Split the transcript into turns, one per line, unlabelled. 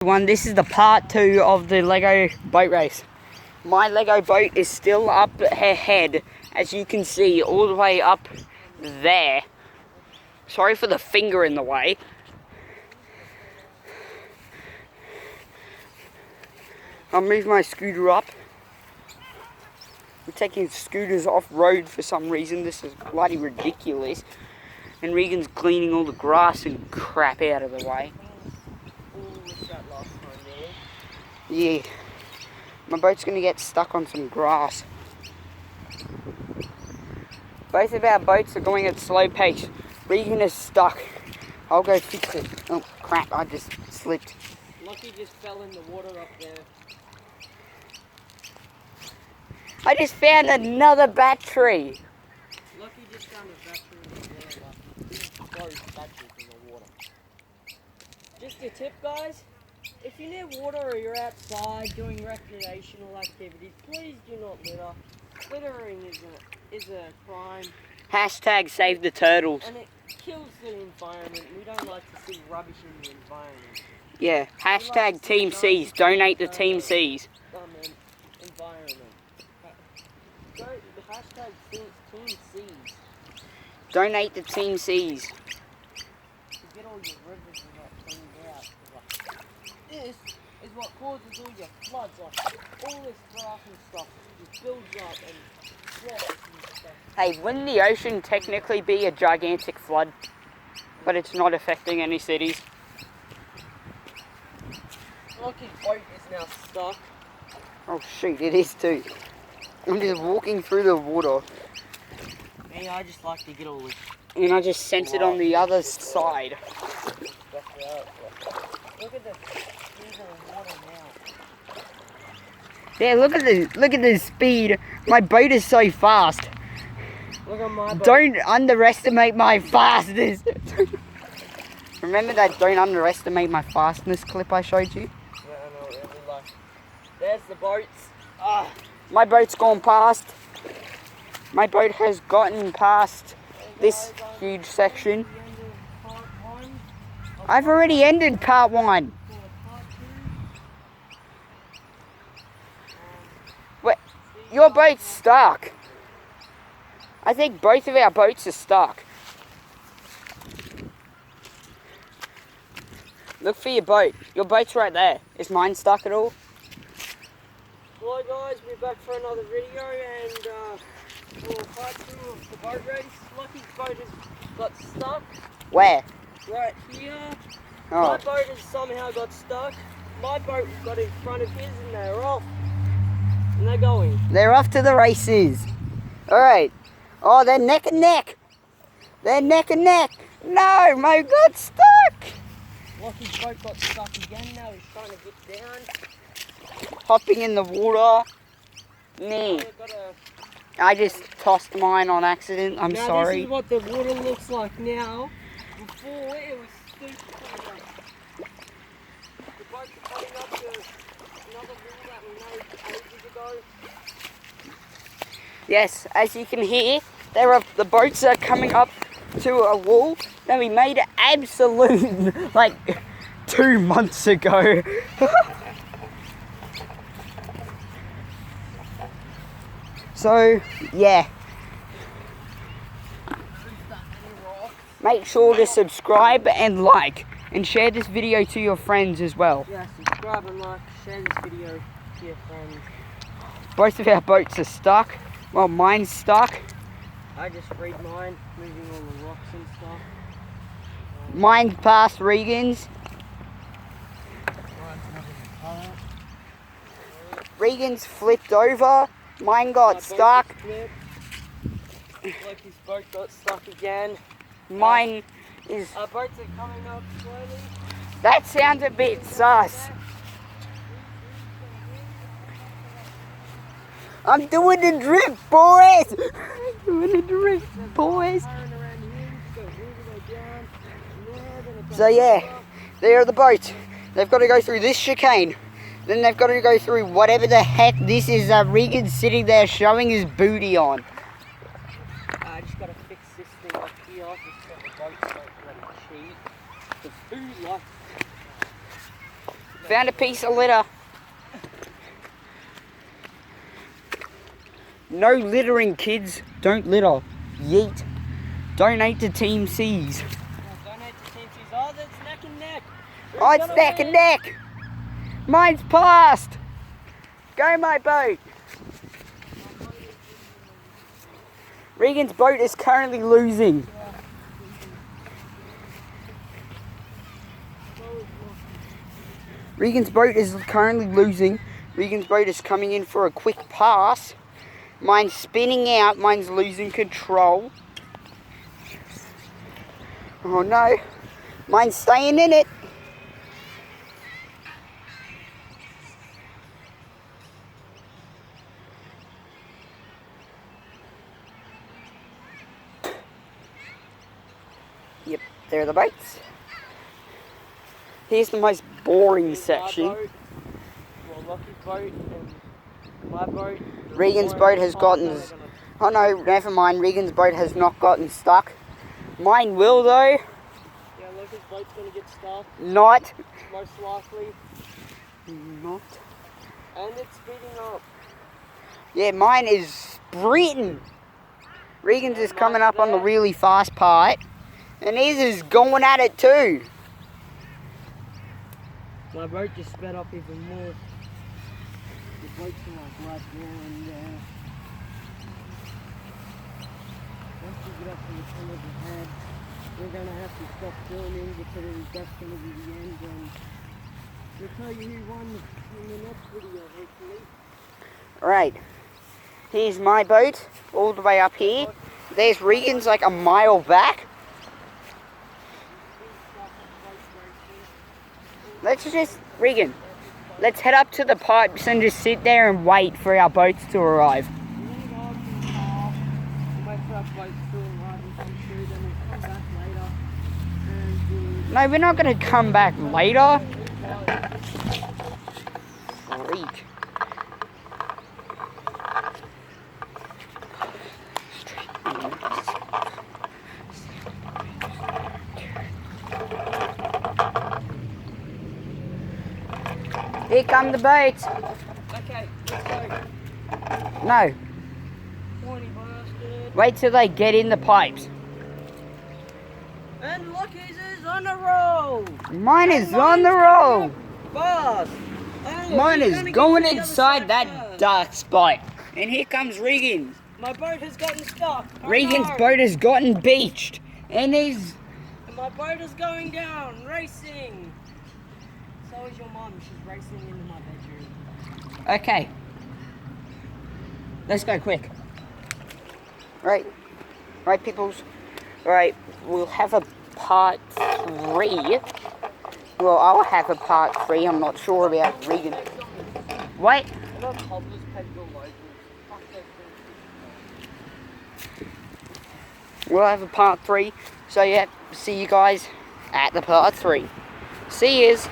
This is the part 2 of the Lego boat race. My Lego boat is still up ahead, as you can see, all the way up there. Sorry for the finger in the way. I'll move my scooter up. We're taking scooters off-road for some reason. This is bloody ridiculous. And Regan's cleaning all the grass and crap out of the way. Yeah. My boat's going to get stuck on some grass. Both of our boats are going at slow pace. Regan is stuck. I'll go fix it. Oh crap, I just slipped.
Lucky just fell in the water up there.
I just found another battery.
Lucky just found a battery in the water. Both batteries in the water. Just a tip, guys. If you're near water or you're outside doing recreational activities, please do not litter. Littering is a crime.
Hashtag save the turtles.
And it kills the environment. We don't like to see rubbish in the environment.
Yeah, hashtag Team Seas. Donate to Team Seas.
Environment. Hashtag Team Seas.
Donate to Team Seas.
To get all your rivers and that cleaned out. This is what causes all your floods. Like all this grass and stuff just builds up and drops and stuff.
Hey, wouldn't the ocean technically be a gigantic flood? But it's not affecting any cities.
Lucky's boat is now stuck.
Oh shoot, it is too. I'm just walking through the water.
Me, I just like to get all this.
And I just sent it on the other side.
Look at the speed of the water now.
Yeah, look at the speed. My boat is so fast.
Look at my boat.
Don't underestimate my fastness. Remember that don't underestimate my fastness clip I showed you?
Yeah, I know, really like. There's the boats.
Ah, my boat's gone past. My boat has gotten past this huge section. I've already ended part 1. Wait, your boat's stuck. I think both of our boats are stuck. Look for your boat. Your boat's right there. Is mine stuck at all?
Hello guys, we're back for another video and for part 2 of the boat race. Lucky's boat has got stuck.
Where?
Right here.
Oh.
My boat has somehow got stuck. My boat got in front of his and they're off. And they're going.
They're off to the races. Alright. Oh, they're neck and neck. They're neck and neck. No, my got stuck.
Lucky's boat got stuck again now. He's trying to get down.
Hopping in the water. Me. I just tossed mine on accident. I'm
now
sorry.
This is what the water looks like now. Before it was super. The boats are coming up to another wall that we made ages ago.
Yes, as you can hear, the boats are coming up to a wall that we made absolute like 2 months ago. So, yeah. Make sure to subscribe and like and share this video to your friends as well.
Yeah, subscribe and like, share this video to your friends.
Both of our boats are stuck. Well, mine's stuck.
I just freed mine, moving all the rocks and stuff.
Mine's past Regan's. Regan's flipped over. Mine got stuck.
Lucky's boat got stuck again.
Mine is...
Our boats are coming up slowly.
That sounds a bit sus. I'm doing the drift, boys! I'm doing the drift, boys! So yeah, there are the boats. They've got to go through this chicane. Then they've got to go through whatever the heck this is Regan sitting there showing his booty on.
I just got to fix this thing up here. Just got the boat so bloody cheap. The food like
Found a piece of litter. No littering, kids. Don't litter. Yeet. Donate to Team C's.
Donate to Team C's. Oh, that's neck and neck.
Oh, it's neck and neck. Mine's passed. Go, my boat. Regan's boat is currently losing. Regan's boat is currently losing. Regan's boat is coming in for a quick pass. Mine's spinning out. Mine's losing control. Oh no. Mine's staying in it. Yep, there are the boats. Here's the most boring section.
Lucky's boat and my boat.
Regan's boat has gotten... Oh no, never mind. Regan's boat has not gotten stuck. Mine will though.
Yeah, Lucky's boat's gonna get stuck.
Not.
Most likely.
Not.
And it's speeding up.
Yeah, mine is sprinting. Regan's is coming up on the really fast part. And his is going at it too.
My boat just sped up even more. The boat's in my blood and once we get up to the front of the head, we're gonna have to stop filming because that's gonna be the end, and we'll tell you who won in the next video, hopefully.
Right. Here's my boat, all the way up here. There's Regan's like a mile back. Let's just, Regan, let's head up to the pipes and just sit there and wait for our boats to arrive. No, we're not going to come back later. Freak. Here come the boats.
Okay, let's go.
No,
Horny bastard.
wait till they get in the pipes.
And Lucky's is on the roll.
Mine is on the roll.
Fast. Oh,
Mine
we're
is
gonna get
going
to the other
inside
side
that
first.
dark spot. And here comes Regan's.
My boat has gotten stuck. Oh,
Regan's
no.
boat has gotten beached. And he's...
And my boat is going down, racing. So is your mum. She's racing into my bedroom.
Okay. Let's go quick. Right. Right, peoples. Right, we'll have a part 3. Well, I'll have a part 3. I'm not sure about Regan. Wait.
Not cobblers, pedal locals. Fuck that thing.
We'll have a part 3. So, yeah, see you guys at the part 3. See yous.